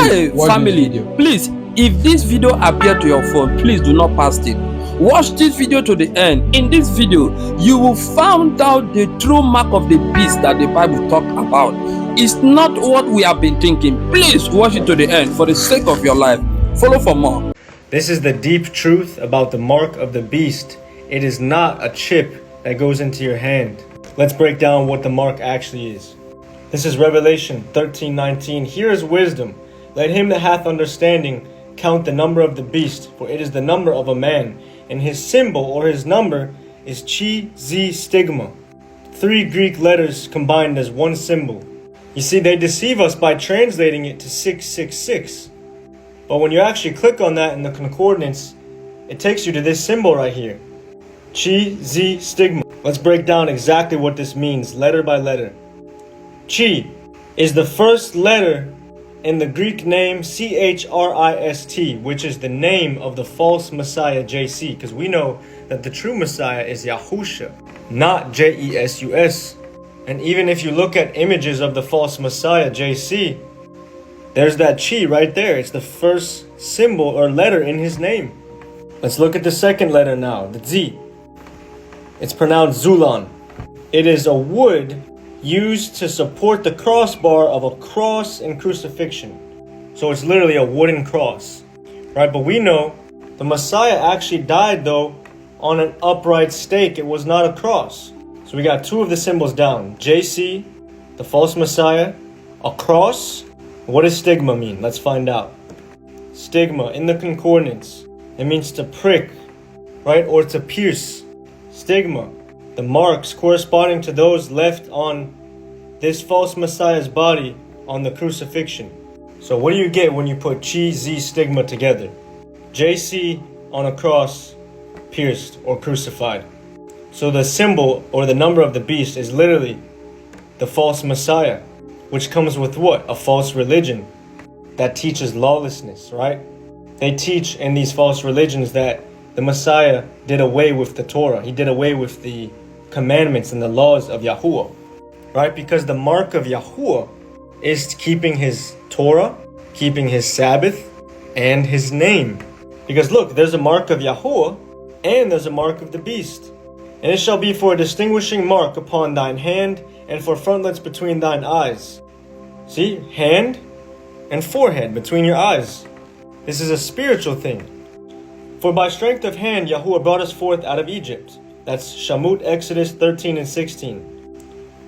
Hey, Watch family, this video. please, if this video appear to your phone, please do not pass it. Watch this video to the end. In this video, you will find out the true mark of the beast that the Bible talked about. It's not what we have been thinking. Please watch it to the end for the sake of your life. Follow for more. This is the deep truth about the mark of the beast. It is not a chip that goes into your hand. Let's break down what the mark actually is. This is Revelation 13:19. Here is wisdom. Let him that hath understanding count the number of the beast, for it is the number of a man, and his symbol or his number is Chi Z Stigma. 3 Greek letters combined as one symbol. You see, they deceive us by translating it to 666. But when you actually click on that in the concordance, it takes you to this symbol right here. Chi Z Stigma. Let's break down exactly what this means, letter by letter. Chi is the first letter in the Greek name Christ, which is the name of the false Messiah JC, because we know that the true Messiah is Yahusha, not Jesus. And even if you look at images of the false Messiah JC, there's that Chi right there. It's the first symbol or letter in his name. Let's look at the second letter now, the Z. It's pronounced Zulon. It is a wood used to support the crossbar of a cross and crucifixion. So it's literally a wooden cross, right? But we know the Messiah actually died though on an upright stake. It was not a cross. So we got 2 of the symbols down. JC, the false Messiah, a cross. What does stigma mean? Let's find out. Stigma in the concordance, it means to prick, right? Or to pierce. Stigma, the marks corresponding to those left on this false Messiah's body on the crucifixion. So what do you get when you put Chi Z Stigma together? JC on a cross, pierced or crucified. So the symbol or the number of the beast is literally the false Messiah, which comes with what? A false religion that teaches lawlessness, right? They teach in these false religions that the Messiah did away with the Torah. He did away with the commandments and the laws of Yahuwah, right? Because the mark of Yahuwah is keeping his Torah, keeping his Sabbath, and his name. Because look, there's a mark of Yahuwah and there's a mark of the beast. And it shall be for a distinguishing mark upon thine hand and for frontlets between thine eyes. See, hand and forehead between your eyes. This is a spiritual thing. For by strength of hand Yahuwah brought us forth out of Egypt. That's Shamut, Exodus 13 and 16.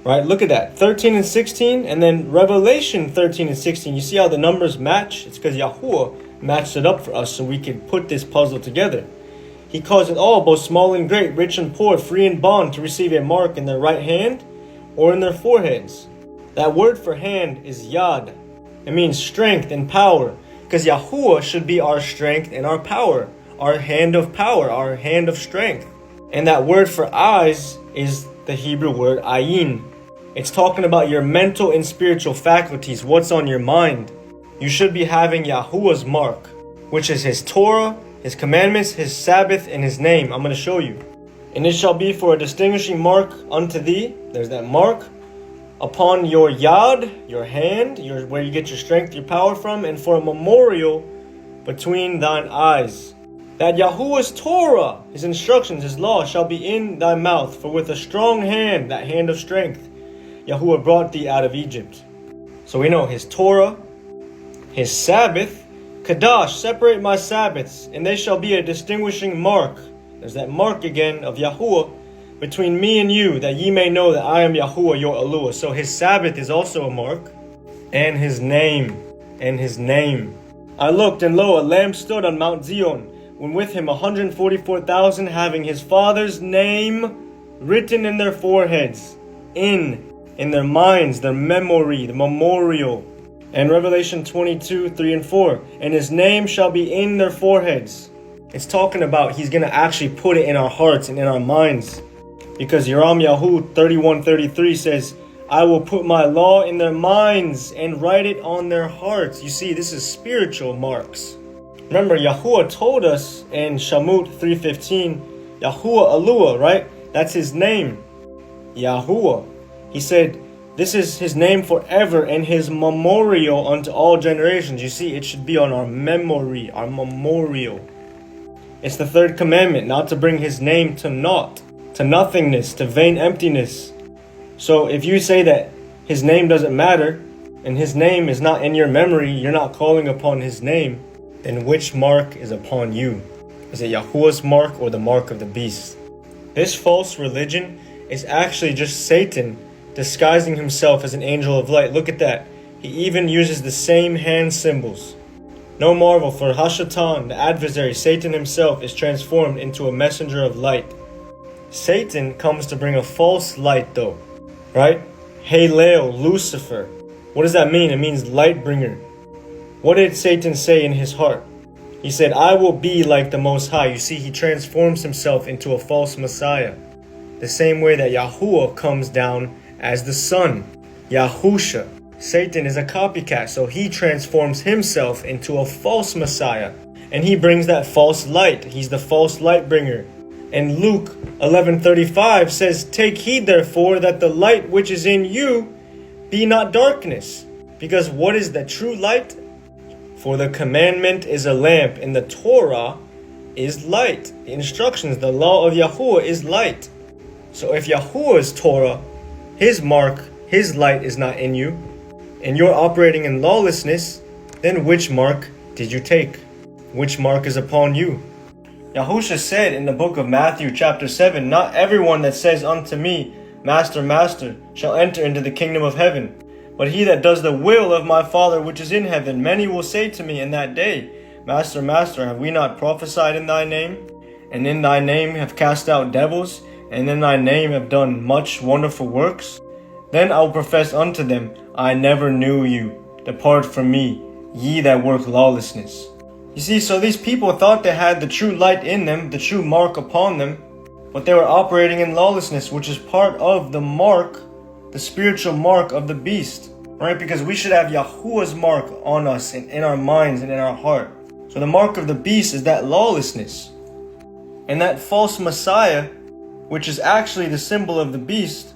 Right, look at that. 13 and 16, and then Revelation 13 and 16. You see how the numbers match? It's because Yahuwah matched it up for us so we could put this puzzle together. He calls it all, both small and great, rich and poor, free and bond, to receive a mark in their right hand or in their foreheads. That word for hand is Yad. It means strength and power, because Yahuwah should be our strength and our power, our hand of power, our hand of strength. And that word for eyes is the Hebrew word ayin. It's talking about your mental and spiritual faculties, what's on your mind. You should be having Yahuwah's mark, which is his Torah, his commandments, his Sabbath, and his name. I'm going to show you. And it shall be for a distinguishing mark unto thee. There's that mark. Upon your yad, your hand, where you get your strength, your power from, and for a memorial between thine eyes. That Yahuwah's Torah, his instructions, his law, shall be in thy mouth. For with a strong hand, that hand of strength, Yahuwah brought thee out of Egypt. So we know his Torah, his Sabbath, Kadash, separate my Sabbaths, and they shall be a distinguishing mark. There's that mark again of Yahuwah between me and you, that ye may know that I am Yahuwah your Eluah. So his Sabbath is also a mark, and his name, I looked, and lo, a Lamb stood on Mount Zion, when with him 144,000, having his Father's name written in their foreheads, in their minds, their memory, the memorial. And Revelation 22, 3 and 4. And his name shall be in their foreheads. It's talking about he's going to actually put it in our hearts and in our minds. Because Yeram Yahu 31:33 says, I will put my law in their minds and write it on their hearts. You see, this is spiritual marks. Remember, Yahuwah told us in Shamut 3:15, Yahuwah Eluah, right? That's his name. Yahuwah. He said, This is his name forever and his memorial unto all generations. You see, it should be on our memory, our memorial. It's the third commandment, not to bring his name to naught, to nothingness, to vain emptiness. So if you say that his name doesn't matter, and his name is not in your memory, you're not calling upon his name, then which mark is upon you? Is it Yahuwah's mark or the mark of the beast? This false religion is actually just Satan disguising himself as an angel of light. Look at that. He even uses the same hand symbols. No marvel, for Hashatan, the adversary, Satan himself, is transformed into a messenger of light. Satan comes to bring a false light though, right? Halel, Lucifer. What does that mean? It means light bringer. What did Satan say in his heart? He said, I will be like the Most High. You see, he transforms himself into a false Messiah. The same way that Yahuwah comes down as the Son, Yahusha. Satan is a copycat, so he transforms himself into a false Messiah. And he brings that false light. He's the false light bringer. And Luke 11:35 says, take heed therefore that the light which is in you be not darkness. Because what is the true light? For the commandment is a lamp, and the Torah is light. The instructions, the law of Yahuwah is light. So if Yahuwah's Torah, his mark, his light is not in you, and you're operating in lawlessness, then which mark did you take? Which mark is upon you? Yahusha said in the book of Matthew chapter 7, not everyone that says unto me, Master, Master, shall enter into the kingdom of heaven, but he that does the will of my Father which is in heaven. Many will say to me in that day, Master, Master, have we not prophesied in thy name? And in thy name have cast out devils, and in thy name have done much wonderful works? Then I will profess unto them, I never knew you. Depart from me, ye that work lawlessness. You see, so these people thought they had the true light in them, the true mark upon them, but they were operating in lawlessness, which is part of the mark, the spiritual mark of the beast, right? Because we should have Yahuwah's mark on us and in our minds and in our heart. So the mark of the beast is that lawlessness. And that false Messiah, which is actually the symbol of the beast,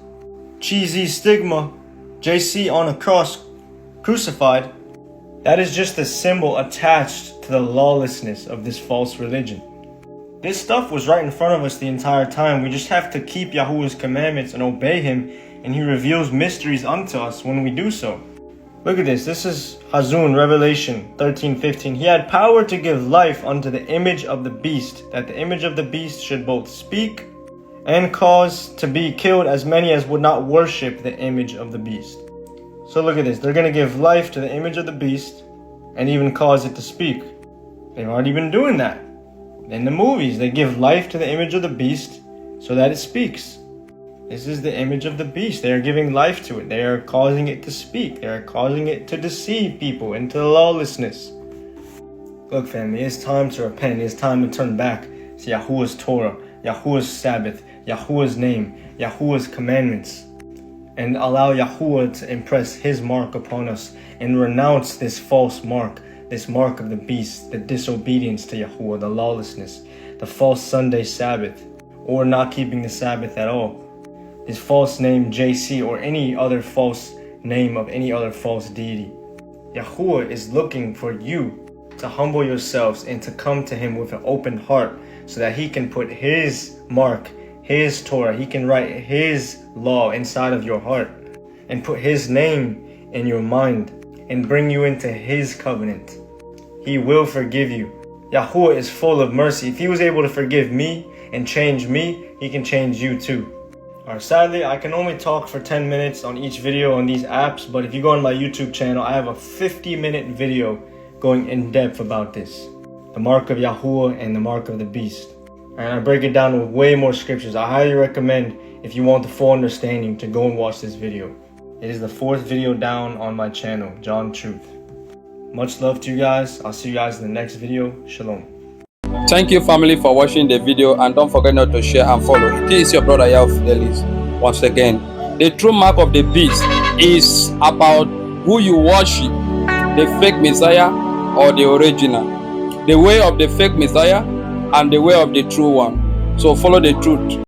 Chi-Z stigma, JC on a cross, crucified, that is just a symbol attached to the lawlessness of this false religion. This stuff was right in front of us the entire time. We just have to keep Yahuwah's commandments and obey him, and he reveals mysteries unto us when we do so. Look at this. This is Hazun, Revelation 13:15. He had power to give life unto the image of the beast, that the image of the beast should both speak and cause to be killed as many as would not worship the image of the beast. So look at this. They're going to give life to the image of the beast and even cause it to speak. They've already been doing that. In the movies, they give life to the image of the beast so that it speaks. This is the image of the beast. They are giving life to it. They are causing it to speak. They are causing it to deceive people into lawlessness. Look, family, it's time to repent. It's time to turn back to Yahuwah's Torah, Yahuwah's Sabbath, Yahuwah's name, Yahuwah's commandments, and allow Yahuwah to impress his mark upon us and renounce this false mark, this mark of the beast, the disobedience to Yahuwah, the lawlessness, the false Sunday Sabbath, or not keeping the Sabbath at all, this false name JC, or any other false name of any other false deity. Yahuwah is looking for you to humble yourselves and to come to him with an open heart so that he can put his mark, his Torah, he can write his law inside of your heart and put his name in your mind and bring you into his covenant. He will forgive you. Yahuwah is full of mercy. If he was able to forgive me and change me, he can change you too. Alright, sadly, I can only talk for 10 minutes on each video on these apps, but if you go on my YouTube channel, I have a 50-minute video going in depth about this. The mark of Yahuwah and the mark of the beast. And I break it down with way more scriptures. I highly recommend, if you want the full understanding, to go and watch this video. It is the 4th video down on my channel, John Truth. Much love to you guys. I'll see you guys in the next video. Shalom. Thank you, family, for watching the video, and don't forget not to share and follow. This is your brother Yao Fidelis. Once again, the true mark of the beast is about who you worship, the fake Messiah or the original, the way of the fake Messiah and the way of the true one. So follow the truth.